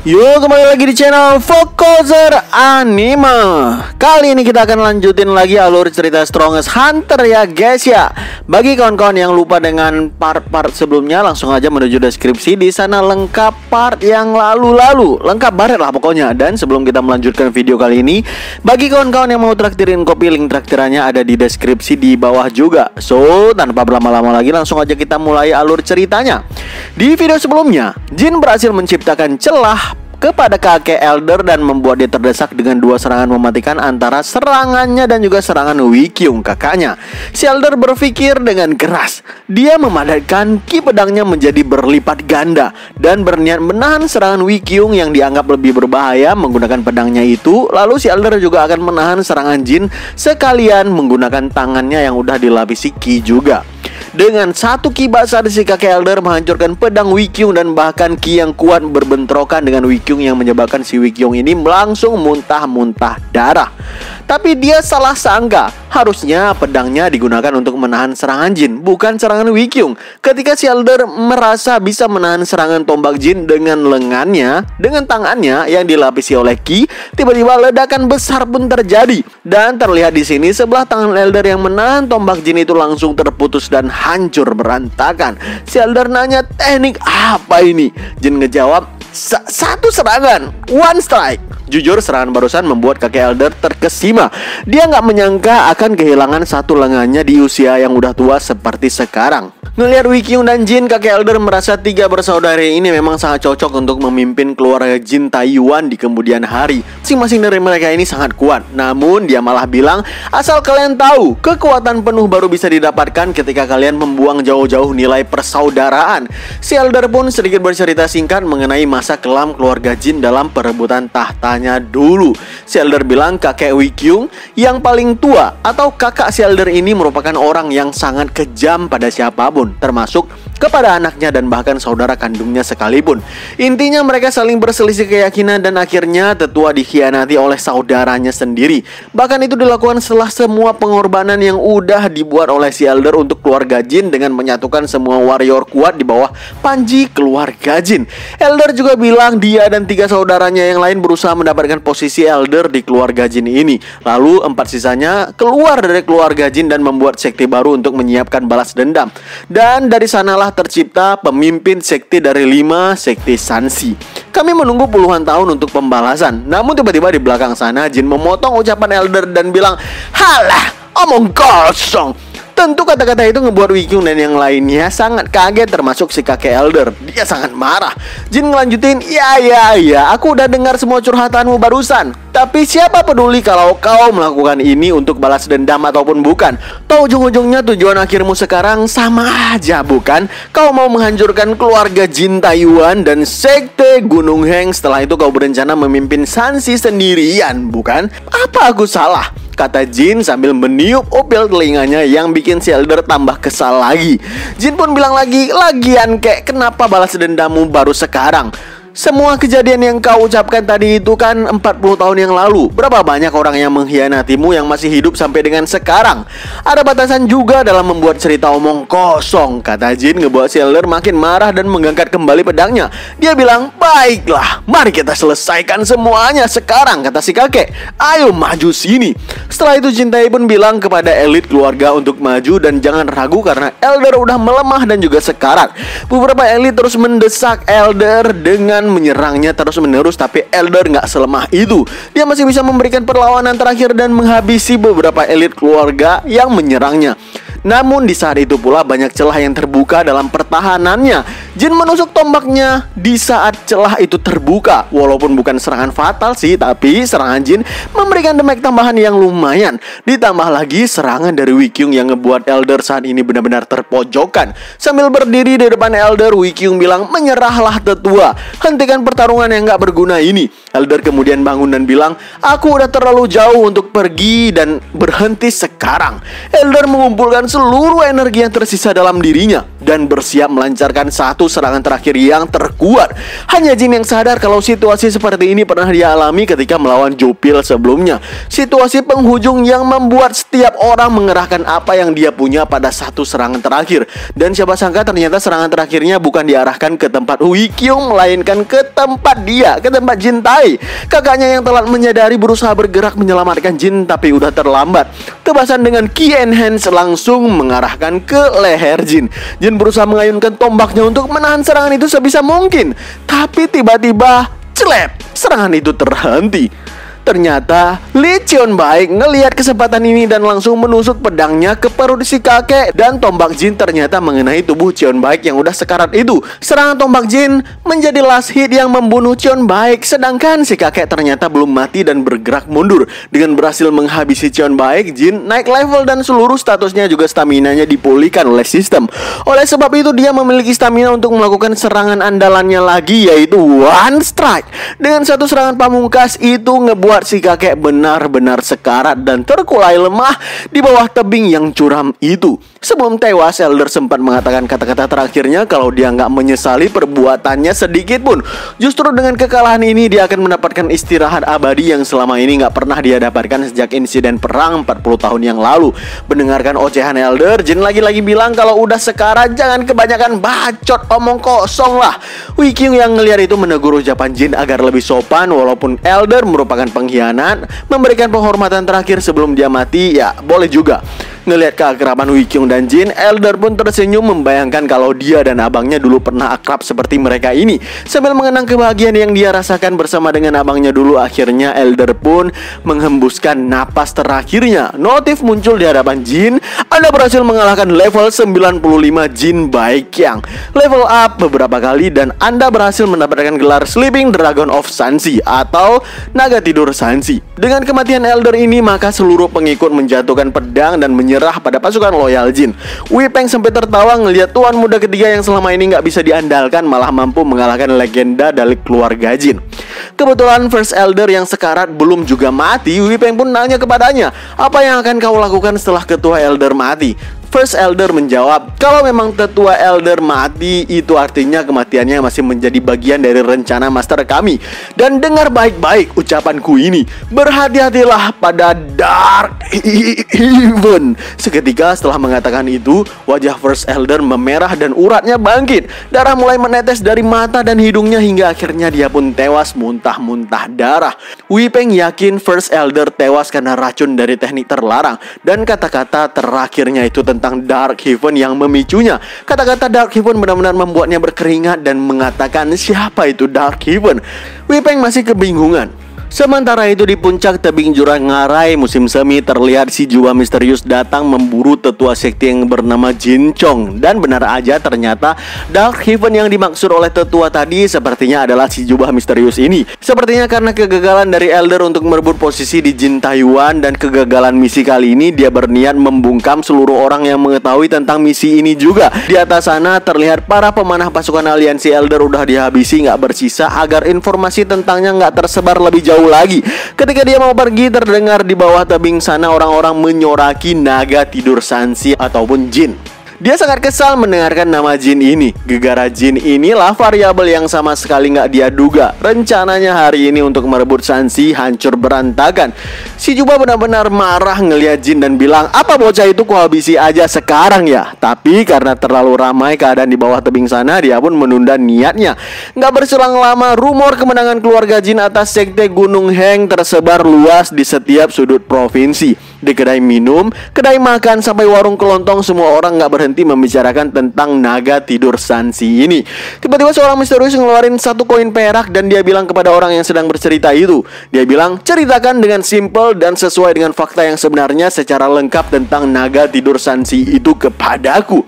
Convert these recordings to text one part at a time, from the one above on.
Yo, kembali lagi di channel Fokuser Anime. Kali ini kita akan lanjutin lagi alur cerita Strongest Hunter ya guys ya. Bagi kawan-kawan yang lupa dengan part-part sebelumnya, langsung aja menuju deskripsi. Di sana lengkap part yang lalu-lalu, lengkap baret lah pokoknya. Dan sebelum kita melanjutkan video kali ini, bagi kawan-kawan yang mau traktirin kopi, link traktirannya ada di deskripsi di bawah juga. So, tanpa berlama-lama lagi, langsung aja kita mulai alur ceritanya. Di video sebelumnya, Jin berhasil menciptakan celah kepada kakek Elder dan membuat dia terdesak dengan dua serangan mematikan antara serangannya dan juga serangan Wikyung kakaknya. Si Elder berpikir dengan keras. Dia memadatkan ki pedangnya menjadi berlipat ganda dan berniat menahan serangan Wikyung yang dianggap lebih berbahaya menggunakan pedangnya itu. Lalu si Elder juga akan menahan serangan Jin sekalian menggunakan tangannya yang udah dilapisi ki juga. Dengan satu ki basah si kakek Elder menghancurkan pedang Wikyung dan bahkan ki yang kuat berbentrokan dengan Wikyung yang menyebabkan si Wikyung ini langsung muntah-muntah darah. Tapi dia salah sangka, harusnya pedangnya digunakan untuk menahan serangan Jin, bukan serangan Wikyung. Ketika si Elder merasa bisa menahan serangan tombak Jin dengan lengannya, dengan tangannya yang dilapisi oleh ki, tiba-tiba ledakan besar pun terjadi. Dan terlihat di sini sebelah tangan Elder yang menahan tombak Jin itu langsung terputus dan hancur berantakan. Si Elder nanya, teknik apa ini? Jin ngejawab, satu serangan, one strike. Jujur serangan barusan membuat kakek Elder terkesima. Dia nggak menyangka akan kehilangan satu lengannya di usia yang udah tua seperti sekarang. Ngelihat Wikyung dan Jin, kakek Elder merasa tiga bersaudara ini memang sangat cocok untuk memimpin keluarga Jin Taiyuan di kemudian hari. Masing-masing dari mereka ini sangat kuat. Namun dia malah bilang, asal kalian tahu, kekuatan penuh baru bisa didapatkan ketika kalian membuang jauh-jauh nilai persaudaraan. Si Elder pun sedikit bercerita singkat mengenai masa kelam keluarga Jin dalam perebutan tahtanya dulu. Si Elder bilang kakek Wikyung yang paling tua atau kakak si Elder ini merupakan orang yang sangat kejam pada siapapun, termasuk kepada anaknya dan bahkan saudara kandungnya sekalipun. Intinya mereka saling berselisih keyakinan dan akhirnya tetua dikhianati oleh saudaranya sendiri. Bahkan itu dilakukan setelah semua pengorbanan yang udah dibuat oleh si Elder untuk keluarga Jin dengan menyatukan semua warrior kuat di bawah panji keluarga Jin. Elder juga bilang dia dan tiga saudaranya yang lain berusaha mendapatkan posisi Elder di keluarga Jin ini. Lalu empat sisanya keluar dari keluarga Jin dan membuat sekte baru untuk menyiapkan balas dendam. Dan dari sanalah tercipta pemimpin sekte dari 5 sekte Sanshi. Kami menunggu puluhan tahun untuk pembalasan. Namun tiba-tiba di belakang sana Jin memotong ucapan Elder dan bilang, halah, omong kosong. Tentu kata-kata itu ngebuat Wikyung dan yang lainnya sangat kaget, termasuk si kakek Elder. Dia sangat marah. Jin ngelanjutin, ya, aku udah dengar semua curhatanmu barusan. Tapi siapa peduli kalau kau melakukan ini untuk balas dendam ataupun bukan? Toh ujung-ujungnya tujuan akhirmu sekarang sama aja, bukan? Kau mau menghancurkan keluarga Jin Taiyuan dan sekte Gunung Heng. Setelah itu kau berencana memimpin Sanshi sendirian, bukan? Apa aku salah? Kata Jin sambil meniup upil telinganya yang bikin si Elder tambah kesal lagi. Jin pun bilang lagi, lagian kek, kenapa balas dendammu baru sekarang? Semua kejadian yang kau ucapkan tadi itu kan 40 tahun yang lalu. Berapa banyak orang yang mengkhianatimu yang masih hidup sampai dengan sekarang? Ada batasan juga dalam membuat cerita omong kosong, kata Jin, ngebuat si Elder makin marah dan mengangkat kembali pedangnya. Dia bilang, baiklah, mari kita selesaikan semuanya sekarang, kata si kakek. Ayo maju sini. Setelah itu Jin Tae pun bilang kepada elit keluarga untuk maju dan jangan ragu karena Elder udah melemah dan juga sekarat. Beberapa elit terus mendesak Elder dengan menyerangnya terus-menerus, tapi Elder nggak selemah itu. Dia masih bisa memberikan perlawanan terakhir dan menghabisi beberapa elit keluarga yang menyerangnya. Namun di saat itu pula banyak celah yang terbuka dalam pertahanannya. Jin menusuk tombaknya di saat celah itu terbuka. Walaupun bukan serangan fatal sih, tapi serangan Jin memberikan damage tambahan yang lumayan. Ditambah lagi serangan dari Wikyung yang ngebuat Elder saat ini benar-benar terpojokan. Sambil berdiri di depan Elder, Wikyung bilang, menyerahlah tetua, hentikan pertarungan yang gak berguna ini. Elder kemudian bangun dan bilang, aku udah terlalu jauh untuk pergi dan berhenti sekarang. Elder mengumpulkan seluruh energi yang tersisa dalam dirinya. dan bersiap melancarkan satu serangan terakhir yang terkuat. Hanya Jin yang sadar kalau situasi seperti ini pernah dia alami ketika melawan Jupil sebelumnya. Situasi penghujung yang membuat setiap orang mengerahkan apa yang dia punya pada satu serangan terakhir. Dan siapa sangka ternyata serangan terakhirnya bukan diarahkan ke tempat Hui Kyung, melainkan ke tempat dia, ke tempat Jin Tai. Kakaknya yang telat menyadari berusaha bergerak menyelamatkan Jin, tapi udah terlambat. Tebasan dengan Ki Enhance langsung mengarahkan ke leher Jin. Jin berusaha mengayunkan tombaknya untuk menahan serangan itu sebisa mungkin, tapi tiba-tiba celep, serangan itu terhenti. Ternyata Lee Cheon Baik ngelihat kesempatan ini dan langsung menusuk pedangnya ke perut si kakek, dan tombak Jin ternyata mengenai tubuh Cheon Baik yang udah sekarat itu. Serangan tombak Jin menjadi last hit yang membunuh Cheon Baik, sedangkan si kakek ternyata belum mati dan bergerak mundur. Dengan berhasil menghabisi Cheon Baik, Jin naik level dan seluruh statusnya juga staminanya dipulihkan oleh sistem. Oleh sebab itu dia memiliki stamina untuk melakukan serangan andalannya lagi, yaitu One Strike. Dengan satu serangan pamungkas itu ngebuat si kakek benar-benar sekarat dan terkulai lemah di bawah tebing yang curam itu. Sebelum tewas, Elder sempat mengatakan kata-kata terakhirnya kalau dia nggak menyesali perbuatannya sedikit pun. Justru dengan kekalahan ini dia akan mendapatkan istirahat abadi yang selama ini nggak pernah dia dapatkan sejak insiden perang 40 tahun yang lalu. Mendengarkan ocehan Elder, Jin lagi-lagi bilang kalau udah sekarat jangan kebanyakan bacot, omong kosong lah. Hui Kyung yang ngeliat itu menegur ucapan Jin agar lebih sopan, walaupun Elder merupakan pengkhianat. Memberikan penghormatan terakhir sebelum dia mati, ya boleh juga. Ngelihat keakraban Hui Kyung dan Jin, Elder pun tersenyum membayangkan kalau dia dan abangnya dulu pernah akrab seperti mereka ini. Sambil mengenang kebahagiaan yang dia rasakan bersama dengan abangnya dulu, akhirnya Elder pun menghembuskan napas terakhirnya. Notif muncul di hadapan Jin. Anda berhasil mengalahkan level 95 Jin Baikyang. Level up beberapa kali dan Anda berhasil mendapatkan gelar Sleeping Dragon of Sansi atau naga tidur Sansi. Dengan kematian Elder ini, maka seluruh pengikut menjatuhkan pedang dan menyerah pada pasukan loyal Jin. Wei Peng sampai tertawa ngelihat tuan muda ketiga yang selama ini nggak bisa diandalkan malah mampu mengalahkan legenda dari keluarga Jin. Kebetulan First Elder yang sekarat belum juga mati. Wei Peng pun nanya kepadanya, apa yang akan kau lakukan setelah ketua Elder mati? First Elder menjawab, kalau memang tetua Elder mati, itu artinya kematiannya masih menjadi bagian dari rencana master kami. Dan dengar baik-baik ucapanku ini, berhati-hatilah pada Dark Heaven. Seketika setelah mengatakan itu, wajah First Elder memerah dan uratnya bangkit. Darah mulai menetes dari mata dan hidungnya hingga akhirnya dia pun tewas muntah-muntah darah. Wei Peng yakin First Elder tewas karena racun dari teknik terlarang. Dan kata-kata terakhirnya itu tentang Dark Heaven yang memicunya. Kata-kata Dark Heaven benar-benar membuatnya berkeringat dan mengatakan siapa itu Dark Heaven. Wei Peng masih kebingungan. Sementara itu di puncak tebing jurang Ngarai musim semi, terlihat si jubah misterius datang memburu tetua sekte yang bernama Jin Chong. Dan benar aja ternyata Dark Heaven yang dimaksud oleh tetua tadi sepertinya adalah si jubah misterius ini. Sepertinya karena kegagalan dari Elder untuk merebut posisi di Jin Taiwan dan kegagalan misi kali ini, dia berniat membungkam seluruh orang yang mengetahui tentang misi ini juga. Di atas sana terlihat para pemanah pasukan aliansi Elder udah dihabisi, nggak bersisa, agar informasi tentangnya nggak tersebar lebih jauh lagi. Ketika dia mau pergi, terdengar di bawah tebing sana orang-orang menyoraki naga tidur Sansi ataupun Jin. Dia sangat kesal mendengarkan nama Jin ini. Gegara Jin inilah variabel yang sama sekali nggak dia duga. Rencananya hari ini untuk merebut Sansi hancur berantakan. Si jubah benar-benar marah ngelihat Jin dan bilang, apa bocah itu ku habisi aja sekarang ya. Tapi karena terlalu ramai keadaan di bawah tebing sana, dia pun menunda niatnya. Nggak berselang lama, rumor kemenangan keluarga Jin atas sekte Gunung Heng tersebar luas di setiap sudut provinsi. Di kedai minum, kedai makan, sampai warung kelontong, semua orang nggak berhenti membicarakan tentang naga tidur Sansi ini. Tiba-tiba seorang misterius ngeluarin satu koin perak dan dia bilang kepada orang yang sedang bercerita itu. Dia bilang, ceritakan dengan simple dan sesuai dengan fakta yang sebenarnya secara lengkap tentang naga tidur Sansi itu kepadaku.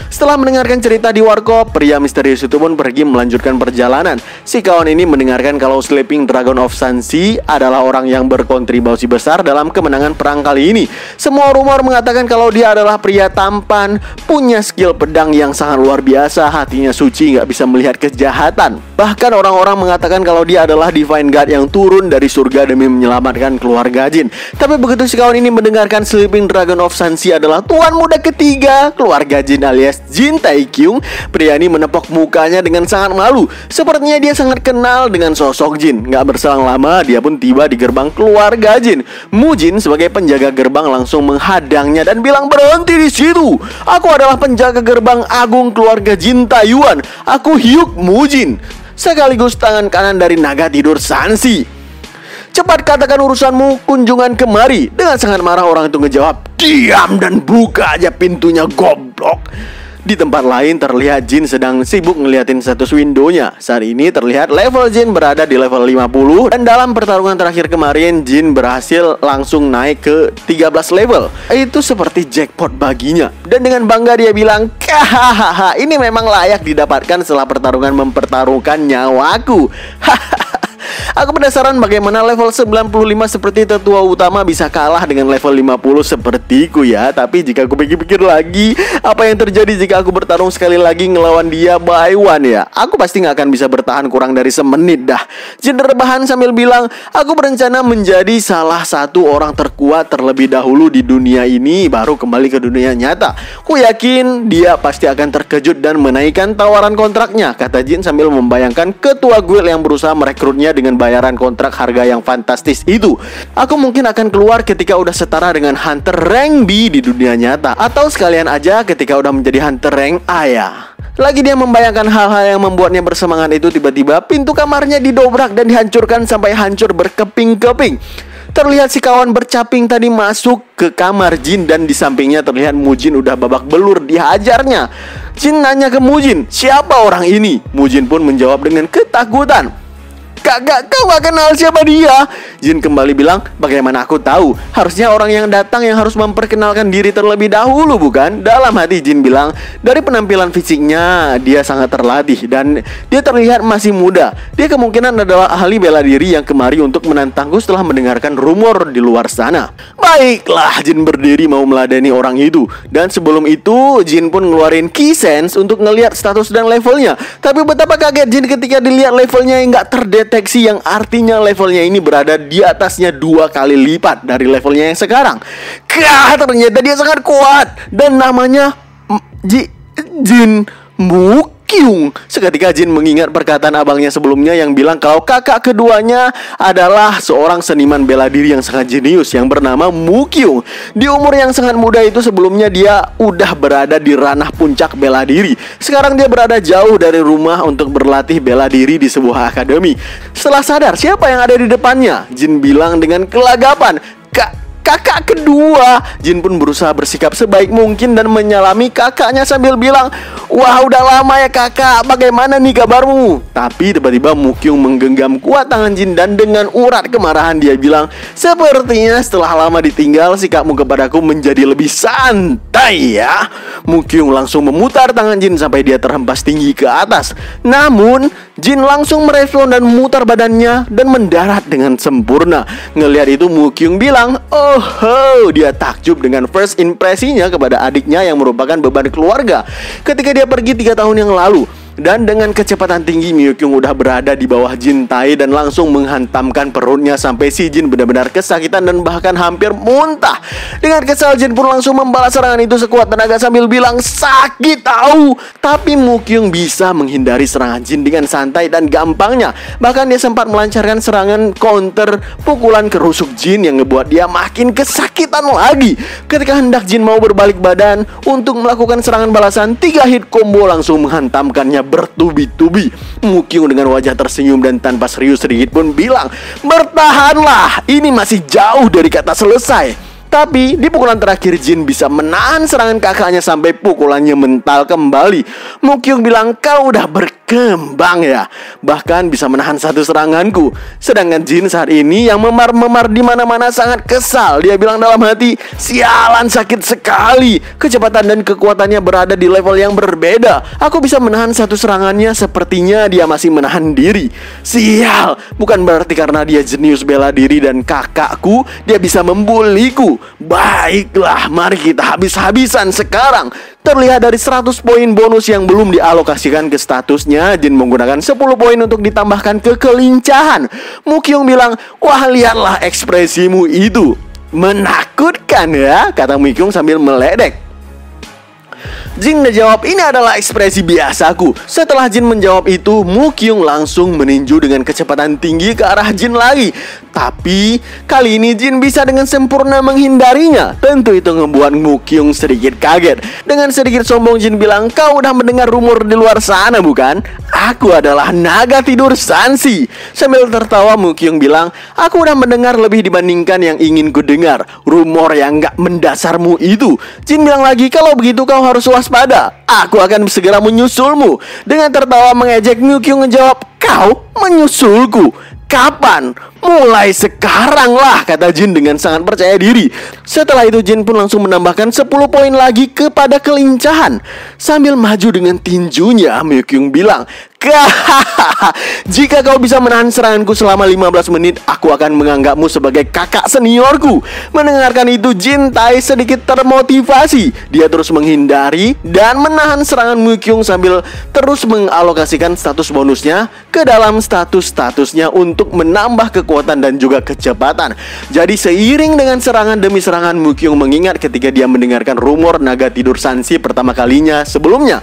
Setelah mendengarkan cerita di warkop, pria misterius itu pun pergi melanjutkan perjalanan. Si kawan ini mendengarkan kalau Sleeping Dragon of Sansi adalah orang yang berkontribusi besar dalam kemenangan perang kali ini. Semua rumor mengatakan kalau dia adalah pria tampan, punya skill pedang yang sangat luar biasa, hatinya suci, nggak bisa melihat kejahatan. Bahkan orang-orang mengatakan kalau dia adalah Divine God yang turun dari surga demi menyelamatkan keluarga Jin. Tapi begitu si kawan ini mendengarkan Sleeping Dragon of Sansi adalah tuan muda ketiga keluarga Jin alias alias Jin Taekyung, pria ini menepok mukanya dengan sangat malu. Sepertinya dia sangat kenal dengan sosok Jin. Gak berselang lama, dia pun tiba di gerbang keluarga Jin. Mujin sebagai penjaga gerbang langsung menghadangnya dan bilang, "Berhenti di situ. Aku adalah penjaga gerbang agung keluarga Jin Taeyuan. Aku Hyuk Mujin." Sekaligus tangan kanan dari naga tidur Sansi. "Cepat katakan urusanmu, kunjungan kemari." Dengan sangat marah orang itu ngejawab, "Diam dan buka aja pintunya, goblok." Di tempat lain terlihat Jin sedang sibuk ngeliatin status windownya. Saat ini terlihat level Jin berada di level 50. Dan dalam pertarungan terakhir kemarin, Jin berhasil langsung naik ke 13 level. Itu seperti jackpot baginya. Dan dengan bangga dia bilang, "Hahaha, ini memang layak didapatkan setelah pertarungan mempertaruhkan nyawaku." Aku penasaran bagaimana level 95 seperti tetua utama bisa kalah dengan level 50 sepertiku ya. Tapi jika aku pikir-pikir lagi, apa yang terjadi jika aku bertarung sekali lagi ngelawan dia by one ya? Aku pasti gak akan bisa bertahan kurang dari semenit dah. Jin rebahan sambil bilang, "Aku berencana menjadi salah satu orang terkuat terlebih dahulu di dunia ini, baru kembali ke dunia nyata. Ku yakin dia pasti akan terkejut dan menaikkan tawaran kontraknya," kata Jin sambil membayangkan ketua guild yang berusaha merekrutnya dengan bayaran kontrak harga yang fantastis itu. "Aku mungkin akan keluar ketika udah setara dengan hunter rank B di dunia nyata, atau sekalian aja ketika udah menjadi hunter rank A ya." Lagi dia membayangkan hal-hal yang membuatnya bersemangat itu, tiba-tiba pintu kamarnya didobrak dan dihancurkan sampai hancur berkeping-keping. Terlihat si kawan bercaping tadi masuk ke kamar Jin dan di sampingnya terlihat Mujin udah babak belur dihajarnya. Jin nanya ke Mujin, "Siapa orang ini?" Mujin pun menjawab dengan ketakutan, "Kakak, kau gak kenal siapa dia?" Jin kembali bilang, "Bagaimana aku tahu? Harusnya orang yang datang yang harus memperkenalkan diri terlebih dahulu, bukan?" Dalam hati Jin bilang, dari penampilan fisiknya dia sangat terlatih dan dia terlihat masih muda. Dia kemungkinan adalah ahli bela diri yang kemari untuk menantangku setelah mendengarkan rumor di luar sana. Baiklah, Jin berdiri mau meladeni orang itu. Dan sebelum itu Jin pun ngeluarin key sense untuk ngelihat status dan levelnya. Tapi betapa kaget Jin ketika dilihat levelnya yang gak terdeteksi, yang artinya levelnya ini berada di atasnya 2 kali lipat dari levelnya yang sekarang. Ternyata dia sangat kuat dan namanya Jin Mukyung. Seketika Jin mengingat perkataan abangnya sebelumnya yang bilang kalau kakak keduanya adalah seorang seniman bela diri yang sangat jenius yang bernama Mukyung. Di umur yang sangat muda itu sebelumnya dia udah berada di ranah puncak bela diri. Sekarang dia berada jauh dari rumah untuk berlatih bela diri di sebuah akademi. Setelah sadar siapa yang ada di depannya, Jin bilang dengan kelagapan, "Kakak kedua." Jin pun berusaha bersikap sebaik mungkin dan menyalami kakaknya sambil bilang, "Wah, udah lama ya kakak, bagaimana nih kabarmu?" Tapi tiba-tiba Mukyung menggenggam kuat tangan Jin dan dengan urat kemarahan dia bilang, "Sepertinya setelah lama ditinggal, sikapmu kepadaku menjadi lebih santai ya." Mukyung langsung memutar tangan Jin sampai dia terhempas tinggi ke atas. Namun Jin langsung merefleks dan memutar badannya dan mendarat dengan sempurna. Ngelihat itu Mukyung bilang, "Oh, dia takjub dengan first impresinya kepada adiknya yang merupakan beban keluarga ketika dia pergi 3 tahun yang lalu." Dan dengan kecepatan tinggi Mukyung udah berada di bawah Jin Tai dan langsung menghantamkan perutnya sampai si Jin benar-benar kesakitan dan bahkan hampir muntah. Dengan kesal Jin pun langsung membalas serangan itu sekuat tenaga sambil bilang, "Sakit tahu." Tapi Mukyung bisa menghindari serangan Jin dengan santai dan gampangnya. Bahkan dia sempat melancarkan serangan counter pukulan kerusuk Jin yang ngebuat dia makin kesakitan lagi. Ketika hendak Jin mau berbalik badan untuk melakukan serangan balasan, 3 hit combo langsung menghantamkannya bertubi-tubi. Mukyung dengan wajah tersenyum dan tanpa serius sedikit pun bilang, "Bertahanlah, ini masih jauh dari kata selesai." Tapi di pukulan terakhir Jin bisa menahan serangan kakaknya sampai pukulannya mental kembali. Mukyung bilang, "Kau udah berkembang ya, bahkan bisa menahan satu seranganku." Sedangkan Jin saat ini yang memar-memar di mana-mana sangat kesal. Dia bilang dalam hati, "Sialan, sakit sekali. Kecepatan dan kekuatannya berada di level yang berbeda. Aku bisa menahan satu serangannya, sepertinya dia masih menahan diri. Sial, bukan berarti karena dia jenius bela diri dan kakakku dia bisa membuliku. Baiklah, mari kita habis-habisan sekarang." Terlihat dari 100 poin bonus yang belum dialokasikan ke statusnya, Jin menggunakan 10 poin untuk ditambahkan ke kelincahan. Mukyung bilang, "Wah, lihatlah ekspresimu itu. Menakutkan ya," kata Mukyung sambil meledek. Jin ngejawab, ini adalah ekspresi biasaku. Setelah Jin menjawab itu, Mukyung langsung meninju dengan kecepatan tinggi ke arah Jin lagi. Tapi kali ini Jin bisa dengan sempurna menghindarinya. Tentu itu ngebuat Mukyung sedikit kaget. Dengan sedikit sombong Jin bilang, kau udah mendengar rumor di luar sana bukan? Aku adalah naga tidur Sansi. Sambil tertawa Mukyung bilang, aku udah mendengar lebih dibandingkan yang ingin ku dengar. Rumor yang gak mendasarmu itu. Jin bilang lagi, kalau begitu kau harus waspada. Aku akan segera menyusulmu. Dengan tertawa mengejek, Mukyung ngejawab, kau menyusulku? Kapan? Mulai sekarang lah, kata Jin dengan sangat percaya diri. Setelah itu Jin pun langsung menambahkan 10 poin lagi kepada kelincahan. Sambil maju dengan tinjunya, Mukyung bilang, jika kau bisa menahan seranganku selama 15 menit, aku akan menganggapmu sebagai kakak seniorku. Mendengarkan itu Jin Tai sedikit termotivasi. Dia terus menghindari dan menahan serangan Mukyung sambil terus mengalokasikan status bonusnya ke dalam status-statusnya untuk menambah kekuatan dan juga kecepatan. Jadi seiring dengan serangan demi serangan, Mukyung mengingat ketika dia mendengarkan rumor naga tidur Sansi pertama kalinya sebelumnya.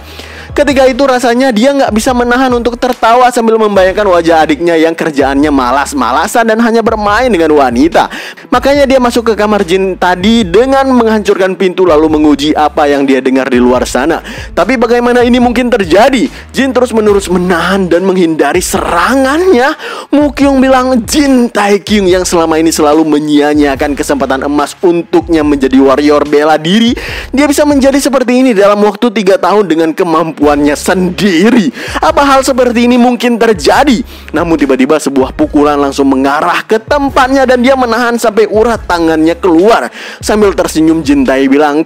Ketika itu rasanya dia nggak bisa menahan untuk tertawa sambil membayangkan wajah adiknya yang kerjaannya malas-malasan dan hanya bermain dengan wanita. Makanya dia masuk ke kamar Jin tadi dengan menghancurkan pintu lalu menguji apa yang dia dengar di luar sana. Tapi bagaimana ini mungkin terjadi? Jin terus-menerus menahan dan menghindari serangannya. Mukyung bilang Jin Taekyung yang selama ini selalu menyia-nyiakan kesempatan emas untuknya menjadi warrior bela diri, dia bisa menjadi seperti ini dalam waktu 3 tahun dengan kemampuannya sendiri. Apa hal seperti ini mungkin terjadi? Namun tiba-tiba sebuah pukulan langsung mengarah ke tempatnya dan dia menahan sampai urat tangannya keluar. Sambil tersenyum Jin Tai bilang,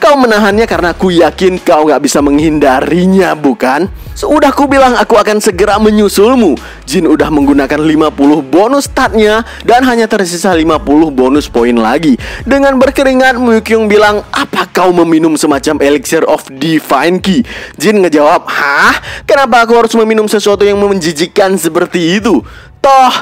kau menahannya karena aku yakin kau gak bisa menghindarinya bukan? Sudah ku bilang aku akan segera menyusulmu. Jin udah menggunakan 50 bonus statnya dan hanya tersisa 50 bonus poin lagi. Dengan berkeringat Mukyung bilang, apa kau meminum semacam elixir of divine key? Jin ngejawab, hah? Kenapa aku harus meminum sesuatu yang menjijikkan seperti itu? Toh,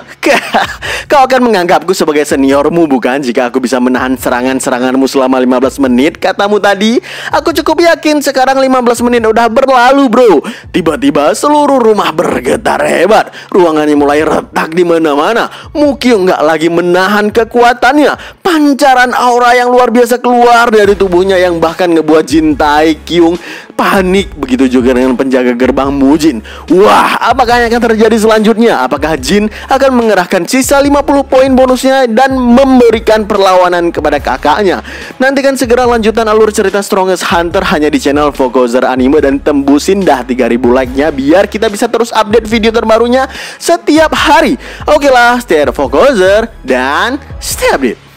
kau akan menganggapku sebagai seniormu bukan jika aku bisa menahan serangan-seranganmu selama 15 menit, katamu tadi? Aku cukup yakin sekarang 15 menit udah berlalu bro. Tiba-tiba seluruh rumah bergetar hebat. Ruangannya mulai retak di mana-mana. Mukyung gak lagi menahan kekuatannya. Pancaran aura yang luar biasa keluar dari tubuhnya yang bahkan ngebuat Jin Taekyung panik. Begitu juga dengan penjaga gerbang Mujin. Wah, apakah yang akan terjadi selanjutnya? Apakah Jin akan mengerahkan sisa 50 poin bonusnya dan memberikan perlawanan kepada kakaknya? Nantikan segera lanjutan alur cerita Strongest Hunter hanya di channel Focozer Anime dan tembusin dah 3000 like-nya biar kita bisa terus update video terbarunya setiap hari. Oke lah, stay Focozer dan stay update.